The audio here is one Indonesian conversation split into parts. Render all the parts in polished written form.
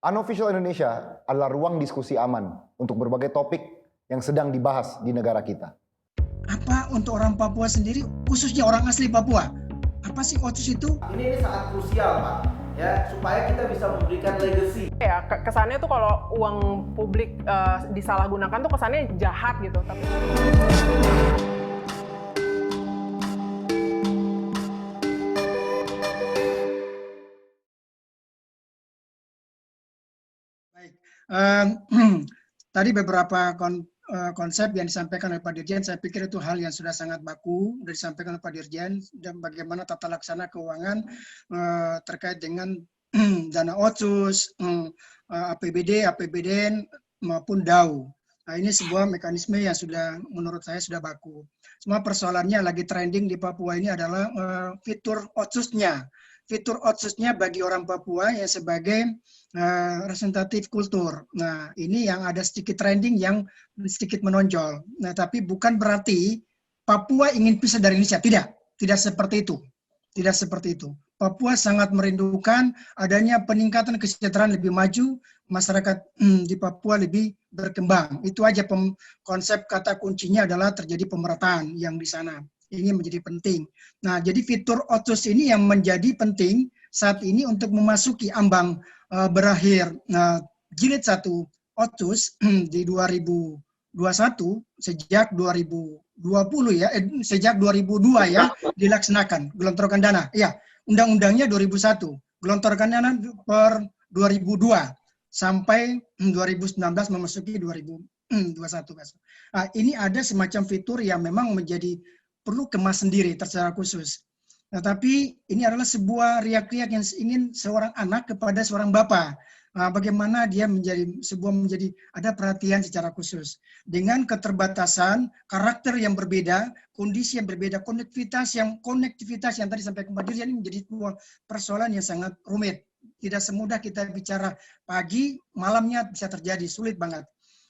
Unofficial Indonesia adalah ruang diskusi aman untuk berbagai topik yang sedang dibahas di negara kita. Apa untuk orang Papua sendiri, khususnya orang asli Papua? Apa sih OTSUS itu? Ini sangat krusial, Pak, ya, supaya kita bisa memberikan legacy. Ya, kesannya tuh kalau uang publik disalahgunakan tuh kesannya jahat gitu. Tapi Baik, tadi beberapa konsep yang disampaikan oleh Pak Dirjen, saya pikir itu hal yang sudah sangat baku sudah disampaikan oleh Pak Dirjen, dan bagaimana tata laksana keuangan terkait dengan dana OTSUS, APBD, APBDN maupun DAU. Nah, ini sebuah mekanisme yang sudah menurut saya sudah baku. Semua persoalannya lagi trending di Papua ini adalah fitur OTSUS-nya. Fitur OTSUS-nya bagi orang Papua yang sebagai representatif kultur. Nah, ini yang ada sedikit trending yang sedikit menonjol. Nah, tapi bukan berarti Papua ingin pisah dari Indonesia. Tidak seperti itu. Tidak seperti itu. Papua sangat merindukan adanya peningkatan kesejahteraan lebih maju, masyarakat di Papua lebih berkembang. Itu aja konsep kata kuncinya adalah terjadi pemerataan yang di sana. Ini menjadi penting. Nah, jadi fitur OTSUS ini yang menjadi penting saat ini untuk memasuki ambang berakhir jilid 1 OTSUS di 2021 sejak 2020 ya, sejak 2002 ya dilaksanakan gelontorkan dana. Ya, undang-undangnya 2001, gelontorkan dana per 2002 sampai 2019 memasuki 2021. Nah, ini ada semacam fitur yang memang menjadi perlu kemas sendiri secara khusus. Nah, tapi ini adalah sebuah riak-riak yang ingin seorang anak kepada seorang bapak. Nah, bagaimana dia menjadi ada perhatian secara khusus dengan keterbatasan karakter yang berbeda, kondisi yang berbeda, konektivitas yang tadi sampai Pak Dirjen ini menjadi sebuah persoalan yang sangat rumit. Tidak semudah kita bicara pagi, malamnya bisa terjadi, sulit banget.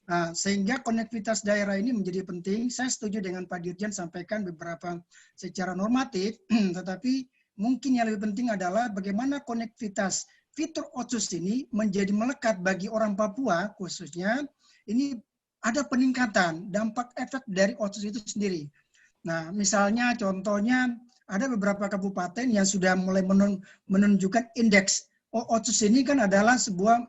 Nah, sehingga konektivitas daerah ini menjadi penting. Saya setuju dengan Pak Dirjen sampaikan beberapa secara normatif, tetapi mungkin yang lebih penting adalah bagaimana konektivitas fitur OTSUS ini menjadi melekat bagi orang Papua khususnya. Ini ada peningkatan dampak efek dari OTSUS itu sendiri. Nah, misalnya contohnya ada beberapa kabupaten yang sudah mulai menunjukkan indeks. OTSUS ini kan adalah sebuah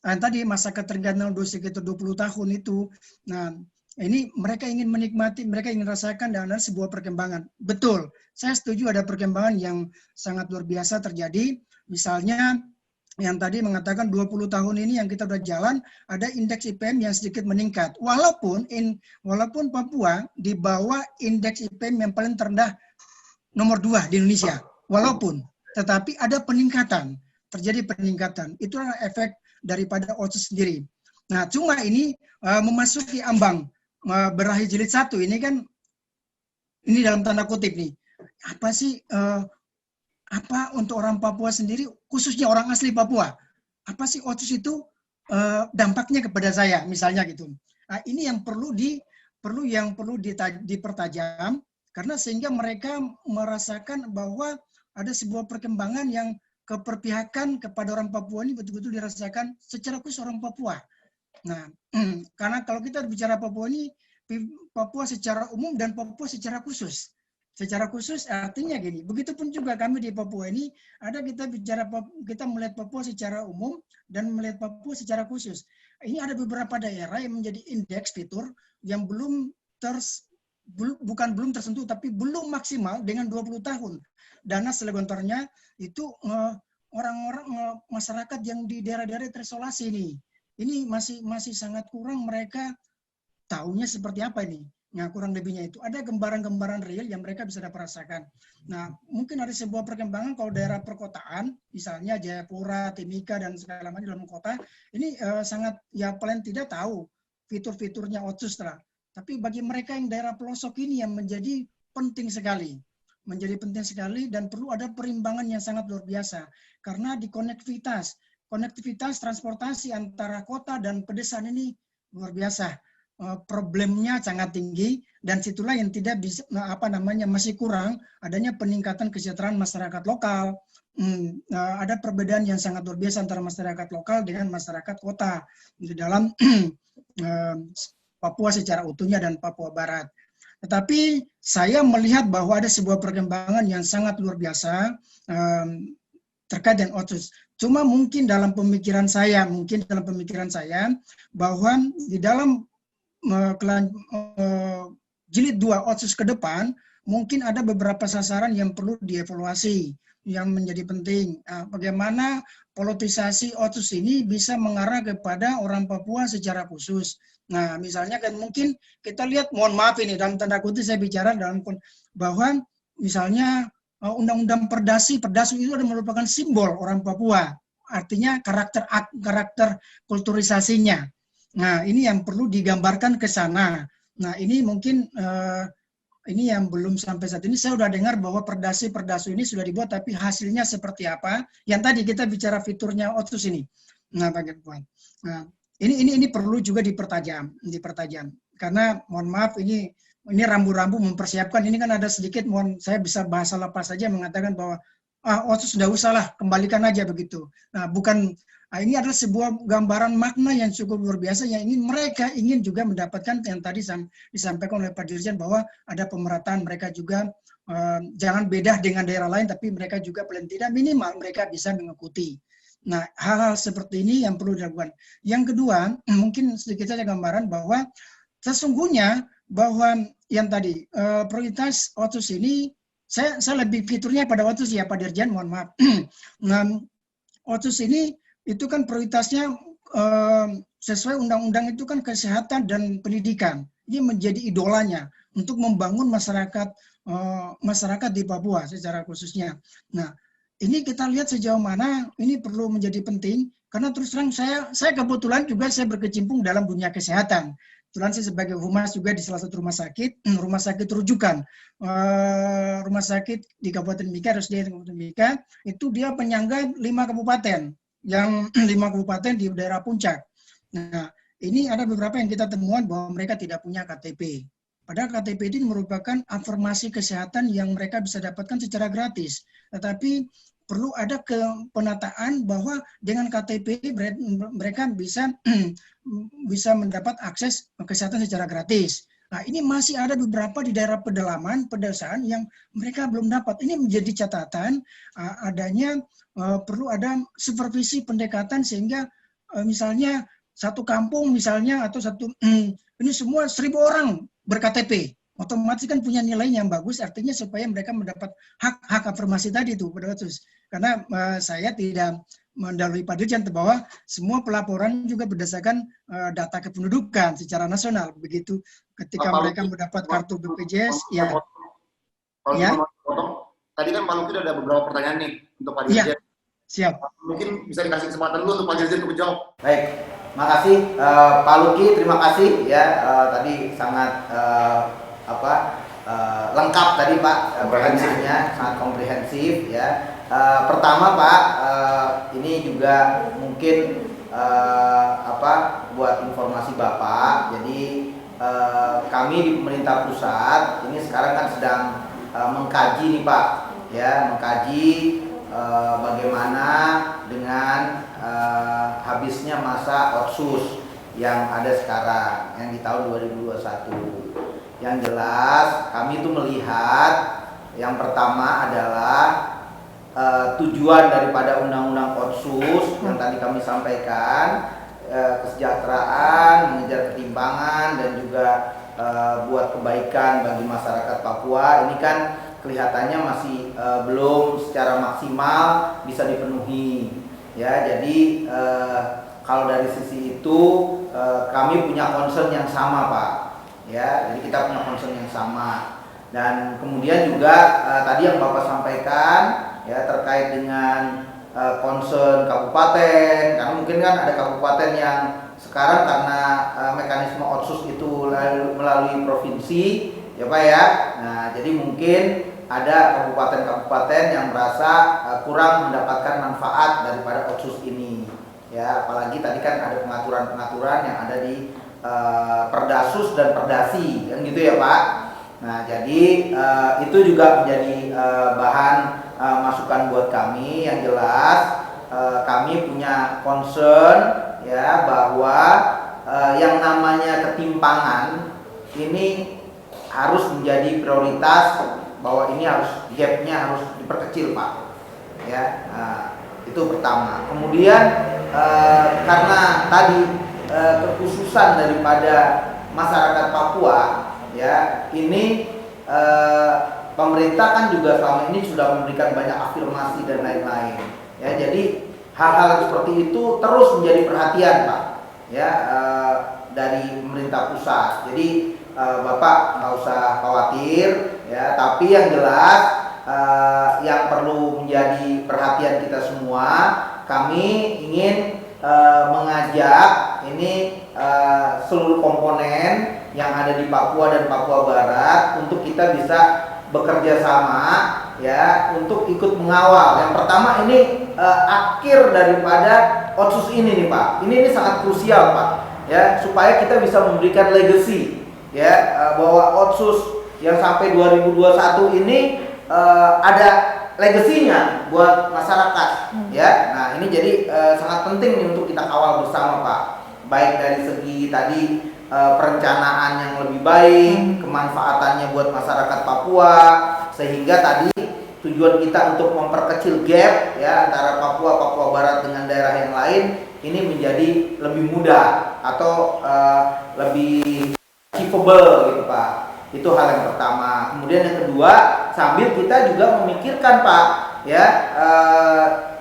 tadi masa ketergantungan sekitar 20 tahun itu. Nah, ini mereka ingin menikmati, mereka ingin rasakan dan ada sebuah perkembangan. Betul, saya setuju ada perkembangan yang sangat luar biasa terjadi. Misalnya yang tadi mengatakan 20 tahun ini yang kita udah jalan, ada indeks IPM yang sedikit meningkat. Walaupun Papua di bawah indeks IPM yang paling terendah nomor 2 di Indonesia. Walaupun, tetapi ada peningkatan, terjadi peningkatan. Itu adalah efek daripada OTSUS sendiri. Nah, cuma ini memasuki ambang berakhir jilid 1 ini kan, ini dalam tanda kutip nih. Apa sih, apa untuk orang Papua sendiri, khususnya orang asli Papua, apa sih OTSUS itu dampaknya kepada saya, misalnya gitu. Nah, ini yang perlu dipertajam, karena sehingga mereka merasakan bahwa ada sebuah perkembangan yang keperpihakan kepada orang Papua ini betul-betul dirasakan secara khusus orang Papua. Nah, karena kalau kita bicara Papua ini, Papua secara umum dan Papua secara khusus. Secara khusus artinya gini, begitupun juga kami di Papua ini, kita melihat Papua secara umum dan melihat Papua secara khusus. Ini ada beberapa daerah yang menjadi indeks fitur yang belum tersentuh, tapi belum maksimal dengan 20 tahun. Dana selebontornya itu orang-orang masyarakat yang di daerah-daerah terisolasi ini masih sangat kurang, mereka tahunya seperti apa ini. Nah, kurang lebihnya itu ada gambaran-gambaran real yang mereka bisa dapat rasakan. Nah, mungkin ada sebuah perkembangan kalau daerah perkotaan, misalnya Jayapura, Timika dan segala macam dalam kota, ini sangat ya paling tidak tahu fitur-fiturnya OTSUS lah. Tapi bagi mereka yang daerah pelosok ini yang menjadi penting sekali dan perlu ada perimbangan yang sangat luar biasa karena di konektivitas transportasi antara kota dan pedesaan ini luar biasa, problemnya sangat tinggi dan situlah yang tidak bisa masih kurang adanya peningkatan kesejahteraan masyarakat lokal, ada perbedaan yang sangat luar biasa antara masyarakat lokal dengan masyarakat kota di dalam Papua secara utuhnya dan Papua Barat. Tetapi saya melihat bahwa ada sebuah perkembangan yang sangat luar biasa terkait dengan Otsus. Cuma mungkin dalam pemikiran saya bahwa di dalam jilid 2 Otsus ke depan mungkin ada beberapa sasaran yang perlu dievaluasi yang menjadi penting. Bagaimana politisasi Otsus ini bisa mengarah kepada orang Papua secara khusus. Nah, misalnya kan mungkin kita lihat, mohon maaf ini dalam tanda kutip saya bicara bahwa misalnya Undang-Undang Perdasi itu adalah merupakan simbol orang Papua, artinya karakter kulturisasinya. Nah, ini yang perlu digambarkan ke sana. Nah, ini mungkin ini yang belum sampai saat ini. Saya sudah dengar bahwa Perdasi ini sudah dibuat, tapi hasilnya seperti apa? Yang tadi kita bicara fiturnya Otsus ini. Nah, bagaimana? Nah, ini perlu juga dipertajam. Karena mohon maaf ini rambu-rambu mempersiapkan. Ini kan ada sedikit, saya bisa bahasa lepas saja mengatakan bahwa Otsus sudah usahlah, kembalikan aja begitu. Nah, ini adalah sebuah gambaran makna yang cukup luar biasa yang mereka ingin juga mendapatkan yang tadi disampaikan oleh Pak Dirjen bahwa ada pemerataan, mereka juga jangan beda dengan daerah lain, tapi mereka juga paling tidak minimal mereka bisa mengikuti. Nah, hal-hal seperti ini yang perlu dilakukan. Yang kedua, mungkin sedikit saja gambaran bahwa sesungguhnya bahwa yang tadi prioritas Otsus ini, saya lebih fiturnya pada Otsus ya Pak Dirjen, mohon maaf. Nah, Otsus ini itu kan prioritasnya sesuai undang-undang itu kan kesehatan dan pendidikan. Ini menjadi idolanya untuk membangun masyarakat di Papua secara khususnya. Nah, ini kita lihat sejauh mana ini perlu menjadi penting karena terus terang saya kebetulan juga saya berkecimpung dalam dunia kesehatan. Kebetulan saya sebagai humas juga di salah satu rumah sakit rujukan. Rumah sakit di Kabupaten Mimika, RSUD Kabupaten Mimika, itu dia penyangga 5 kabupaten. Yang 5 kabupaten di daerah puncak. Nah, ini ada beberapa yang kita temuan bahwa mereka tidak punya KTP. Padahal KTP ini merupakan informasi kesehatan yang mereka bisa dapatkan secara gratis. Tetapi perlu ada penataan bahwa dengan KTP mereka bisa mendapat akses kesehatan secara gratis. Nah, ini masih ada beberapa di daerah pedesaan yang mereka belum dapat. Ini menjadi catatan adanya perlu ada supervisi pendekatan sehingga misalnya satu kampung misalnya atau ini semua 1.000 orang ber-KTP. Otomatis kan punya nilai yang bagus, artinya supaya mereka mendapat hak afirmasi tadi itu pada Otsus. Karena saya tidak mendalui Pak Dirjen bahwa semua pelaporan juga berdasarkan data kependudukan secara nasional. Begitu ketika mereka mendapat kartu BPJS, ya. Tadi kan Pak Luki ada beberapa pertanyaan nih untuk Pak Dirjen. Iya, siap. Mungkin bisa dikasih kesempatan dulu untuk Pak Dirjen untuk menjawab. Baik, makasih Pak Luki, terima kasih ya tadi sangat lengkap tadi Pak pertanyaannya, sangat komprehensif ya. Pertama Pak, ini juga mungkin buat informasi Bapak. Jadi kami di pemerintah pusat ini sekarang kan sedang mengkaji nih Pak, ya mengkaji bagaimana dengan habisnya masa Otsus yang ada sekarang yang di tahun 2021. Yang jelas kami itu melihat yang pertama adalah tujuan daripada undang-undang Otsus yang tadi kami sampaikan, kesejahteraan, mengejar ketimpangan dan juga buat kebaikan bagi masyarakat Papua ini kan kelihatannya masih belum secara maksimal bisa dipenuhi ya. Jadi kalau dari sisi itu kami punya concern yang sama Pak ya, jadi kita punya concern yang sama. Dan kemudian juga tadi yang Bapak sampaikan ya terkait dengan concern kabupaten, karena mungkin kan ada kabupaten yang sekarang karena mekanisme Otsus itu melalui provinsi ya Pak ya. Nah, jadi mungkin ada kabupaten-kabupaten yang merasa kurang mendapatkan manfaat daripada Otsus ini. Ya, apalagi tadi kan ada pengaturan-pengaturan yang ada di Perdasus dan Perdasi kan gitu ya Pak. Nah, jadi itu juga menjadi bahan masukan buat kami. Yang jelas kami punya concern ya bahwa yang namanya ketimpangan ini harus menjadi prioritas, bahwa ini harus gapnya harus diperkecil Pak ya. Itu pertama. Kemudian karena tadi kekhususan daripada masyarakat Papua ya, ini pemerintah kan juga selama ini sudah memberikan banyak afirmasi dan lain-lain ya. Jadi hal-hal seperti itu terus menjadi perhatian Pak ya, dari pemerintah pusat. Jadi Bapak nggak usah khawatir ya, tapi yang jelas yang perlu menjadi perhatian kita semua, kami ingin mengajak ini seluruh komponen yang ada di Papua dan Papua Barat untuk kita bisa bekerja sama ya untuk ikut mengawal. Yang pertama ini akhir daripada Otsus ini nih Pak. Ini sangat krusial Pak ya, supaya kita bisa memberikan legacy ya, bahwa Otsus yang sampai 2021 ini ada legasinya buat masyarakat ya. Nah ini jadi sangat penting nih untuk kita kawal bersama Pak, baik dari segi tadi perencanaan yang lebih baik, kemanfaatannya buat masyarakat Papua, sehingga tadi tujuan kita untuk memperkecil gap ya antara Papua Barat dengan daerah yang lain ini menjadi lebih mudah atau lebih achievable gitu Pak. Itu hal yang pertama. Kemudian yang kedua, sambil kita juga memikirkan Pak ya,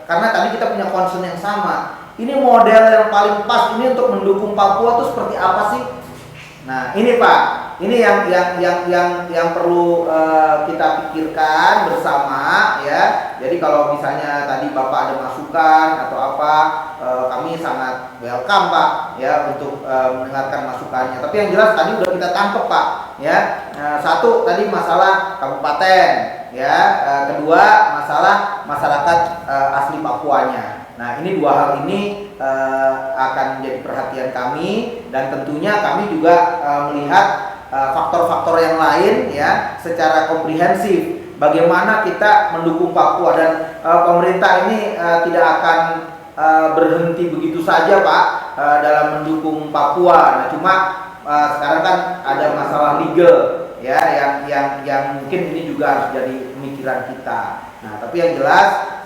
karena tadi kita punya concern yang sama. Ini model yang paling pas ini untuk mendukung Papua itu seperti apa sih? Nah ini Pak, ini yang perlu kita pikirkan bersama ya. Jadi kalau misalnya tadi Bapak ada masukan atau apa, kami sangat welcome Pak ya untuk mendengarkan masukannya. Tapi yang jelas tadi udah kita tangkep Pak ya. Satu tadi masalah kabupaten ya, kedua masalah masyarakat asli Papuanya. Nah ini dua hal ini akan menjadi perhatian kami, dan tentunya kami juga melihat faktor-faktor yang lain ya secara komprehensif. Bagaimana kita mendukung Papua, dan pemerintah ini tidak akan berhenti begitu saja Pak dalam mendukung Papua. Nah cuma sekarang kan ada masalah legal ya yang mungkin ini juga harus jadi pemikiran kita. Nah tapi yang jelas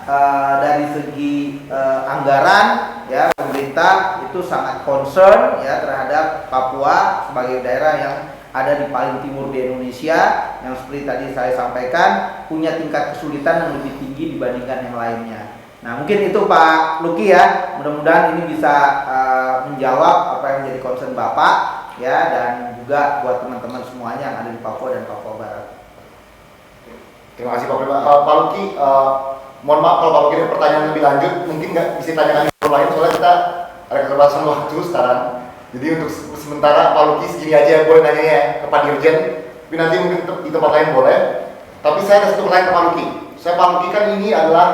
dari segi anggaran ya, pemerintah itu sangat concern ya terhadap Papua sebagai daerah yang ada di paling timur di Indonesia, yang seperti tadi saya sampaikan punya tingkat kesulitan yang lebih tinggi dibandingkan yang lainnya. Nah mungkin itu Pak Luki ya, mudah-mudahan ini bisa menjawab apa yang menjadi concern Bapak ya, dan juga buat teman-teman semuanya yang ada di Papua dan Papua Barat. Terima kasih Pak Luki. Mohon maaf kalau Pak Luki ada pertanyaan lebih lanjut, mungkin nggak bisa tanyakan yang lain soalnya kita ada keterbatasan waktu sekarang. Jadi untuk sementara Pak Luki segini aja boleh nanya ya ke Pak Dirjen, tapi nanti mungkin di tempat lain boleh. Tapi saya ada satu pertanyaan ke Pak Luki. Pak Luki kan ini adalah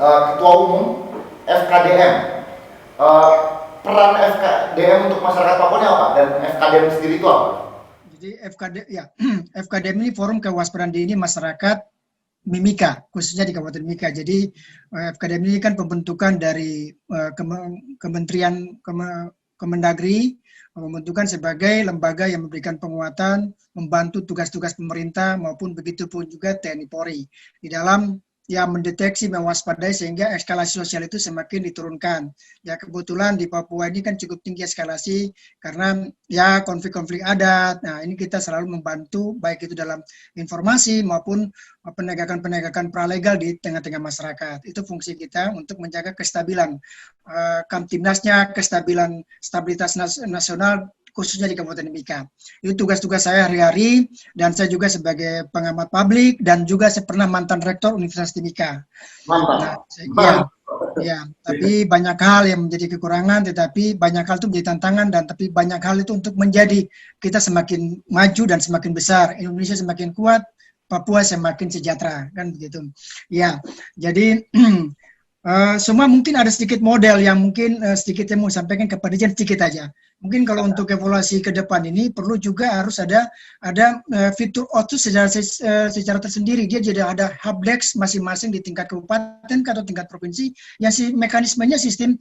Ketua Umum FKDM. Peran FKDM untuk masyarakat Papua ini apa? Dan FKDM sendiri itu apa? Jadi FKDM ini Forum Kewaspadaan Dini Masyarakat Mimika, khususnya di Kabupaten Mimika. Jadi FKDM ini kan pembentukan dari Kementerian Kemendagri, membentukan sebagai lembaga yang memberikan penguatan, membantu tugas-tugas pemerintah maupun begitu pun juga TNI Polri di dalam mendeteksi, mewaspadai sehingga eskalasi sosial itu semakin diturunkan. Ya kebetulan di Papua ini kan cukup tinggi eskalasi karena ya konflik-konflik adat. Nah ini kita selalu membantu baik itu dalam informasi maupun penegakan-penegakan pralegal di tengah-tengah masyarakat. Itu fungsi kita untuk menjaga kestabilan Kamtibnasnya, stabilitas nasional khususnya di Kabupaten Mimika. Itu tugas-tugas saya hari-hari, dan saya juga sebagai pengamat publik, dan juga saya pernah mantan rektor Universitas Timika. Mantap. Ya, tapi banyak hal yang menjadi kekurangan, tetapi banyak hal itu menjadi tantangan, dan tapi banyak hal itu untuk menjadi kita semakin maju dan semakin besar, Indonesia semakin kuat, Papua semakin sejahtera, kan begitu. Ya, jadi Semua mungkin ada sedikit model yang mungkin sedikit yang mau sampaikan kepada Jen sedikit aja. Mungkin kalau untuk evaluasi ke depan ini perlu juga harus ada fitur Otsus secara tersendiri. Dia jadi ada hubdesk masing-masing di tingkat kabupaten atau tingkat provinsi yang mekanismenya sistem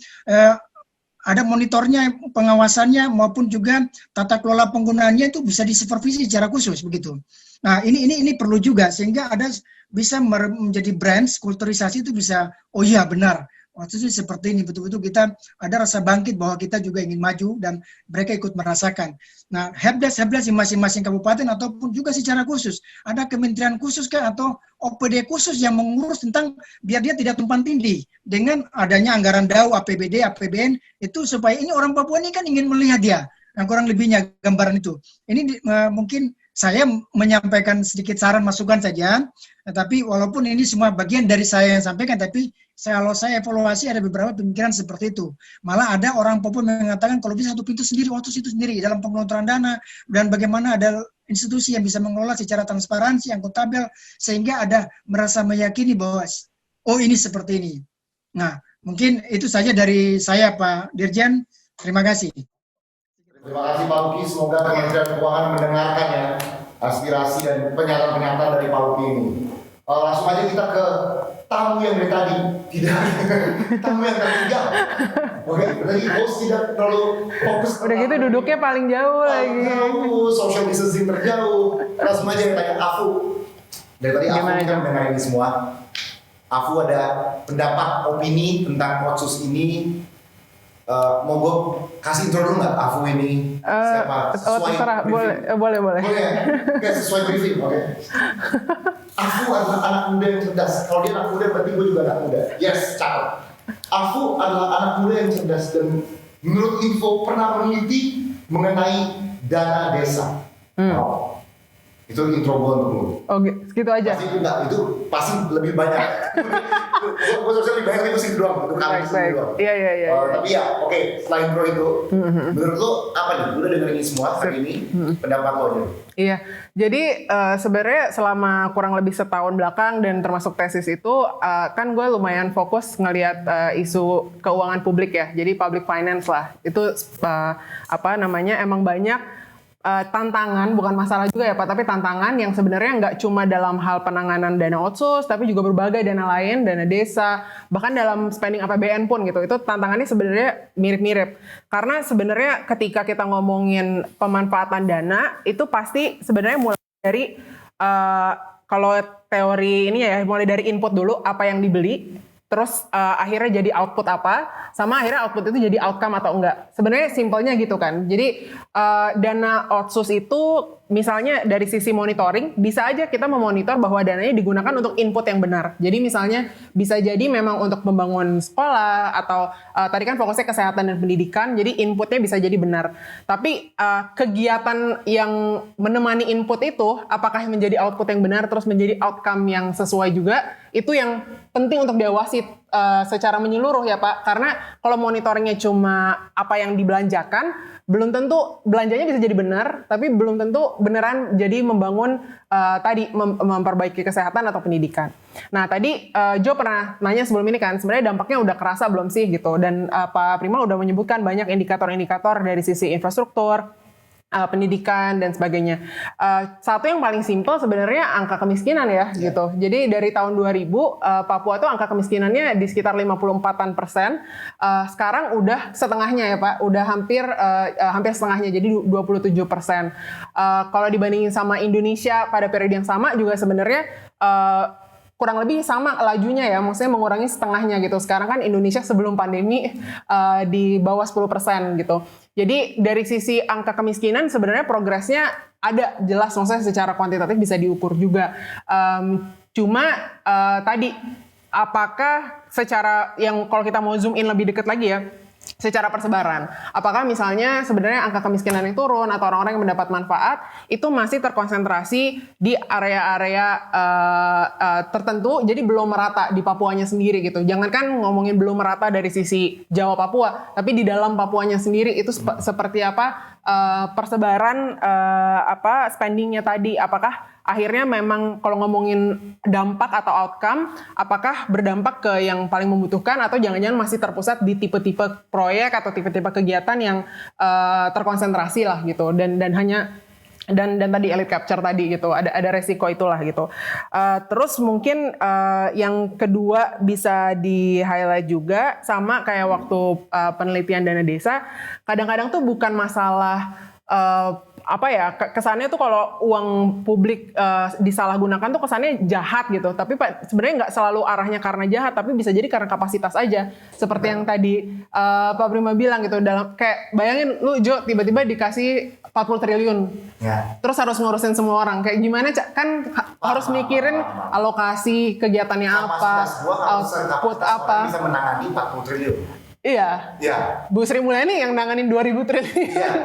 ada monitornya, pengawasannya maupun juga tata kelola penggunaannya itu bisa disupervisi secara khusus begitu. Nah, ini perlu juga sehingga ada bisa menjadi brands, kulturisasi itu bisa, oh iya benar, waktu itu seperti ini, betul-betul kita ada rasa bangkit bahwa kita juga ingin maju dan mereka ikut merasakan. Nah, helpdesk di masing-masing kabupaten ataupun juga secara khusus, ada kementerian khusus kah atau OPD khusus yang mengurus tentang biar dia tidak tumpang tindih dengan adanya anggaran DAU, APBD, APBN, itu supaya ini orang Papua ini kan ingin melihat dia, nah, kurang lebihnya gambaran itu. Ini mungkin saya menyampaikan sedikit saran masukan saja, tapi walaupun ini semua bagian dari saya yang sampaikan, tapi kalau saya evaluasi ada beberapa pemikiran seperti itu. Malah ada orang Papua mengatakan kalau bisa satu pintu sendiri, waktu itu sendiri dalam pengelontoran dana, dan bagaimana ada institusi yang bisa mengelola secara transparansi, akuntabel, sehingga ada merasa meyakini bahwa oh ini seperti ini. Nah, mungkin itu saja dari saya Pak Dirjen, terima kasih. Terima kasih Pak Luki, semoga Kementerian Keuangan mendengarkan ya aspirasi dan pernyataan-pernyataan dari Pak Luki ini. Langsung aja kita ke tamu yang dari tadi, tidak tamu yang tertinggal. Oke, berarti host tidak terlalu fokus. Udah gitu duduknya paling jauh lagi. Jauh, social distancing terjauh. Langsung aja yang tanya Afu. Dari tadi Afu kan mendengar ini semua. Afu ada pendapat, opini tentang Otsus ini. Mau gue kasih intro dulu nggak Afu ini siapa? Terserah, boleh. Boleh ya? Oke, sesuai briefing, oke. Afu adalah anak muda yang cerdas. Kalau dia anak muda berarti gue juga anak muda. Yes, cakep. Afu adalah anak muda yang cerdas dan menurut info pernah meneliti mengenai dana desa. Oh. Itu intro gue untuk lu. Oh, gitu aja. Pasti itu enggak, itu pasti lebih banyak. Gue sosial lebih banyak itu sih doang, untuk kali sih doang. Iya. Tapi ya, oke, setelah intro itu, menurut lo apa nih? Udah dengerin ini semua hari ini, pendapat lo aja. Iya, jadi sebenarnya selama kurang lebih setahun belakang dan termasuk tesis itu, kan gue lumayan fokus ngelihat isu keuangan publik ya, jadi public finance lah. Itu emang banyak tantangan, bukan masalah juga ya Pak, tapi tantangan yang sebenarnya nggak cuma dalam hal penanganan dana otsus, tapi juga berbagai dana lain, dana desa, bahkan dalam spending APBN pun gitu. Itu tantangannya sebenarnya mirip-mirip. Karena sebenarnya ketika kita ngomongin pemanfaatan dana, itu pasti sebenarnya mulai dari, kalau teori ini ya, mulai dari input dulu, apa yang dibeli, terus akhirnya jadi output apa, sama akhirnya output itu jadi outcome atau enggak. Sebenarnya simpelnya gitu kan. Jadi dana otsus itu misalnya dari sisi monitoring, bisa aja kita memonitor bahwa dananya digunakan untuk input yang benar. Jadi misalnya bisa jadi memang untuk membangun sekolah atau tadi kan fokusnya kesehatan dan pendidikan, jadi inputnya bisa jadi benar. Tapi kegiatan yang menemani input itu, apakah menjadi output yang benar terus menjadi outcome yang sesuai juga, itu yang penting untuk diawasi secara menyeluruh ya Pak. Karena kalau monitoringnya cuma apa yang dibelanjakan, belum tentu belanjanya bisa jadi benar, tapi belum tentu beneran jadi membangun memperbaiki kesehatan atau pendidikan. Nah tadi Jo pernah nanya sebelum ini kan, sebenarnya dampaknya udah kerasa belum sih gitu, dan Pak Primal udah menyebutkan banyak indikator-indikator dari sisi infrastruktur, pendidikan dan sebagainya. Satu yang paling simpel sebenarnya angka kemiskinan ya gitu. Jadi dari tahun 2000 Papua tuh angka kemiskinannya di sekitar 54%. Sekarang udah setengahnya ya Pak, udah hampir setengahnya, jadi 27%. Kalau dibandingin sama Indonesia pada periode yang sama juga sebenarnya kurang lebih sama lajunya ya, maksudnya mengurangi setengahnya gitu. Sekarang kan Indonesia sebelum pandemi di bawah 10% gitu. Jadi dari sisi angka kemiskinan sebenarnya progresnya ada jelas, maksudnya secara kuantitatif bisa diukur juga. Tadi apakah secara yang kalau kita mau zoom in lebih dekat lagi ya, secara persebaran, apakah misalnya sebenarnya angka kemiskinan yang turun atau orang-orang yang mendapat manfaat itu masih terkonsentrasi di area-area tertentu, jadi belum merata di Papuanya sendiri gitu. Jangankan ngomongin belum merata dari sisi Jawa Papua, tapi di dalam Papuanya sendiri itu seperti apa persebaran spendingnya tadi, apakah akhirnya memang kalau ngomongin dampak atau outcome, apakah berdampak ke yang paling membutuhkan atau jangan-jangan masih terpusat di tipe-tipe proyek atau tipe-tipe kegiatan yang terkonsentrasi lah gitu, dan hanya dan tadi elite capture tadi gitu, ada resiko itulah gitu. Terus mungkin yang kedua bisa di highlight juga sama kayak waktu penelitian dana desa, kadang-kadang tuh bukan masalah kesannya tuh kalau uang publik disalahgunakan tuh kesannya jahat gitu, tapi sebenarnya nggak selalu arahnya karena jahat, tapi bisa jadi karena kapasitas aja, seperti yang tadi Pak Prima bilang gitu, dalam kayak bayangin lu Jo tiba-tiba dikasih 40 triliun terus harus ngurusin semua orang, kayak gimana kan harus mikirin alokasi kegiatannya apa, output apa, bisa menangani 40 triliun. Iya. Bu Sri Mulyani yang nanganin 2000 triliun.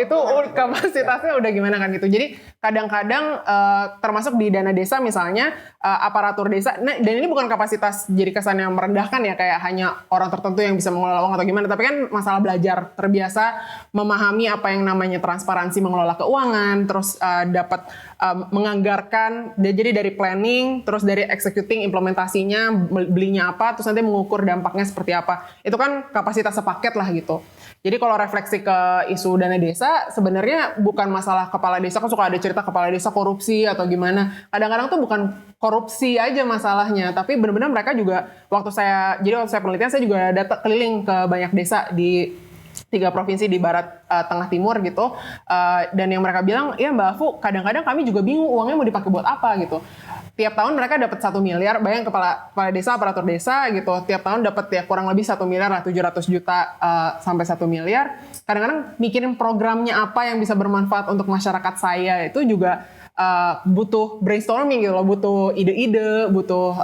Itu kapasitasnya udah gimana kan gitu. Jadi kadang-kadang termasuk di dana desa misalnya aparatur desa, nah, dan ini bukan kapasitas jadi kesannya merendahkan ya, kayak hanya orang tertentu yang bisa mengelola uang atau gimana, tapi kan masalah belajar, terbiasa memahami apa yang namanya transparansi mengelola keuangan, terus dapat menganggarkan, jadi dari planning, terus dari executing implementasinya, belinya apa, terus nanti mengukur dampaknya seperti apa. Itu kan kapasitas sepaket lah gitu. Jadi kalau refleksi ke isu dana desa, sebenarnya bukan masalah kepala desa, kan suka ada cerita kepala desa korupsi atau gimana. Kadang-kadang tuh bukan korupsi aja masalahnya, tapi benar-benar mereka juga, waktu saya penelitian, saya juga keliling ke banyak desa di 3 provinsi di barat tengah timur gitu, dan yang mereka bilang, ya Mbak Afu, kadang-kadang kami juga bingung uangnya mau dipakai buat apa gitu. Tiap tahun mereka dapat 1 miliar, bayang kepala desa, aparatur desa gitu, tiap tahun dapat ya kurang lebih 1 miliar lah, 700 juta sampai 1 miliar. Kadang-kadang mikirin programnya apa yang bisa bermanfaat untuk masyarakat saya, itu juga butuh brainstorming gitu loh, butuh ide-ide, butuh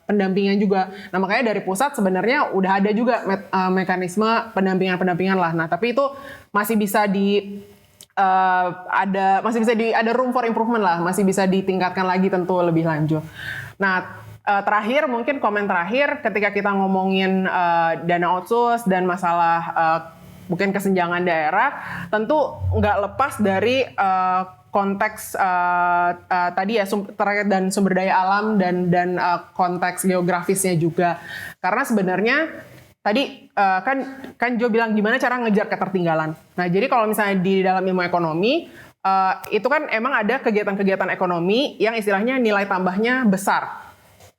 pendampingan juga. Nah makanya dari pusat sebenarnya udah ada juga mekanisme pendampingan lah. Nah tapi itu masih bisa ada room for improvement lah, masih bisa ditingkatkan lagi tentu lebih lanjut. Nah terakhir mungkin komen terakhir, ketika kita ngomongin dana otsus dan masalah mungkin kesenjangan daerah, tentu nggak lepas dari konteks tadi ya terkait dan sumber daya alam dan konteks geografisnya juga. Karena sebenarnya tadi kan Jo bilang gimana cara ngejar ketertinggalan. Nah jadi kalau misalnya di dalam ilmu ekonomi itu kan emang ada kegiatan-kegiatan ekonomi yang istilahnya nilai tambahnya besar.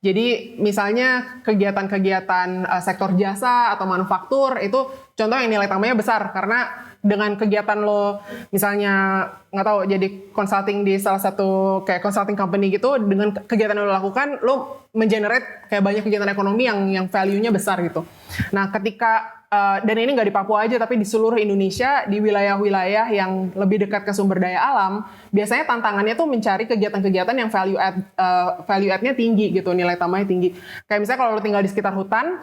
Jadi misalnya kegiatan-kegiatan sektor jasa atau manufaktur itu contoh yang nilai tambahnya besar, karena dengan kegiatan lo misalnya nggak tahu jadi consulting di salah satu kayak consulting company gitu, dengan kegiatan yang lo lakukan lo mengenerate kayak banyak kegiatan ekonomi yang value-nya besar gitu. Nah ketika dan ini nggak di Papua aja tapi di seluruh Indonesia, di wilayah-wilayah yang lebih dekat ke sumber daya alam, biasanya tantangannya tuh mencari kegiatan-kegiatan yang value add-nya tinggi gitu, nilai tambahnya tinggi. Kayak misalnya kalau lo tinggal di sekitar hutan,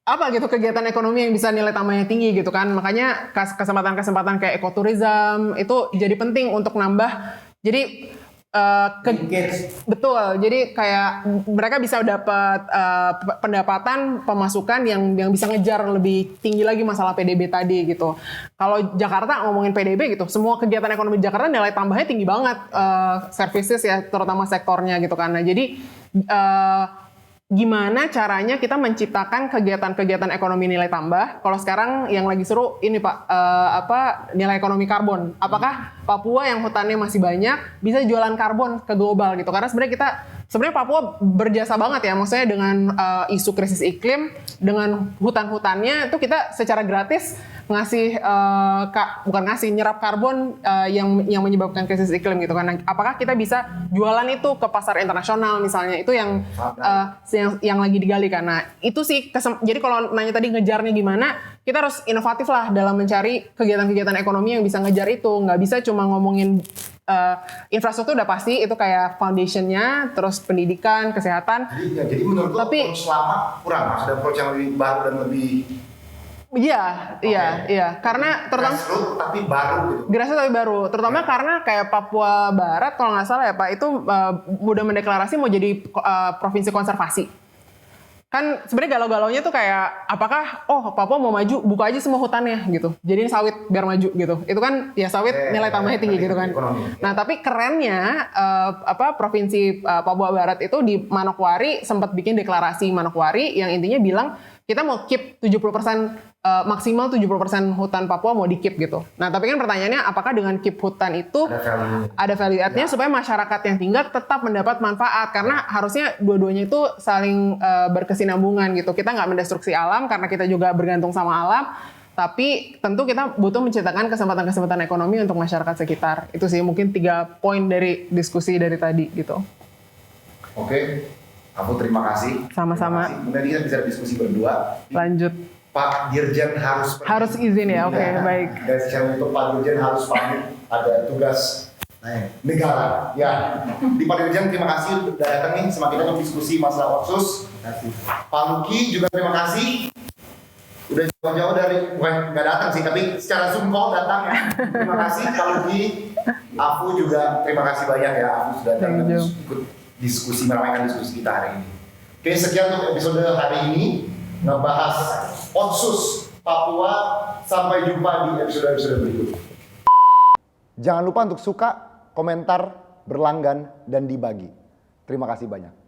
apa gitu kegiatan ekonomi yang bisa nilai tambahnya tinggi gitu kan. Makanya kesempatan-kesempatan kayak ekoturism itu jadi penting untuk nambah. Jadi betul, jadi kayak mereka bisa dapat pendapatan, pemasukan yang bisa ngejar lebih tinggi lagi masalah PDB tadi gitu. Kalau Jakarta ngomongin PDB gitu, semua kegiatan ekonomi Jakarta nilai tambahnya tinggi banget, services ya terutama sektornya gitu kan. Nah jadi gimana caranya kita menciptakan kegiatan-kegiatan ekonomi nilai tambah? Kalau sekarang yang lagi seru ini Pak, nilai ekonomi karbon. Apakah Papua yang hutannya masih banyak bisa jualan karbon ke global gitu? Karena sebenarnya Papua berjasa banget ya, maksudnya dengan isu krisis iklim, dengan hutan-hutannya itu kita secara gratis ngasih nyerap karbon yang menyebabkan krisis iklim gitu kan. Apakah kita bisa jualan itu ke pasar internasional misalnya? Itu yang lagi digali kan. Nah itu sih jadi kalau nanya tadi ngejarnya gimana, kita harus inovatif lah dalam mencari kegiatan-kegiatan ekonomi yang bisa ngejar itu. Nggak bisa cuma ngomongin infrastruktur udah pasti itu kayak foundationnya, terus pendidikan, kesehatan. Jadi menurut lo selama kurang ada approach yang lebih baru dan lebih Iya. Karena terutama grassroots tapi baru. Terutama karena kayak Papua Barat kalau nggak salah ya Pak, itu udah mendeklarasi mau jadi provinsi konservasi. kan sebenarnya galau-galaunya tuh kayak apakah Papua mau maju buka aja semua hutannya gitu, jadiin sawit biar maju gitu. Itu kan ya sawit nilai tambahnya tinggi gitu kan. Ekonomi. Nah tapi kerennya provinsi Papua Barat itu di Manokwari sempat bikin deklarasi Manokwari yang intinya bilang kita mau keep 70% maksimal 70% hutan Papua mau di keep gitu. Nah tapi kan pertanyaannya apakah dengan keep hutan itu ada value add-nya supaya masyarakat yang tinggal tetap mendapat manfaat, karena harusnya dua-duanya itu saling berkesinambungan gitu. Kita nggak mendestruksi alam karena kita juga bergantung sama alam, tapi tentu kita butuh menciptakan kesempatan-kesempatan ekonomi untuk masyarakat sekitar. Itu sih mungkin 3 poin dari diskusi dari tadi gitu. Oke, aku terima kasih. Sama-sama. Terima kasih. Kemudian kita bisa diskusi berdua. Lanjut. Pak Dirjen harus pergi. Harus izin ya, oke, baik. Dan secara itu Pak Dirjen harus pamit, ada tugas negara. Ya, di Pak Dirjen terima kasih sudah datang nih sama kita untuk diskusi masalah Otsus. Pak Luki juga terima kasih. Udah jauh-jauh dari, bukan nggak datang sih, tapi secara Zoom call datang ya. Terima kasih Pak Luki. Aku juga terima kasih banyak ya, aku sudah datang ikut diskusi, meramaikan diskusi kita hari ini. Oke, sekian untuk episode hari ini. Ngebahas Otsus Papua. Sampai jumpa di episode-episode berikut. Jangan lupa untuk suka, komentar, berlanggan, dan dibagi. Terima kasih banyak.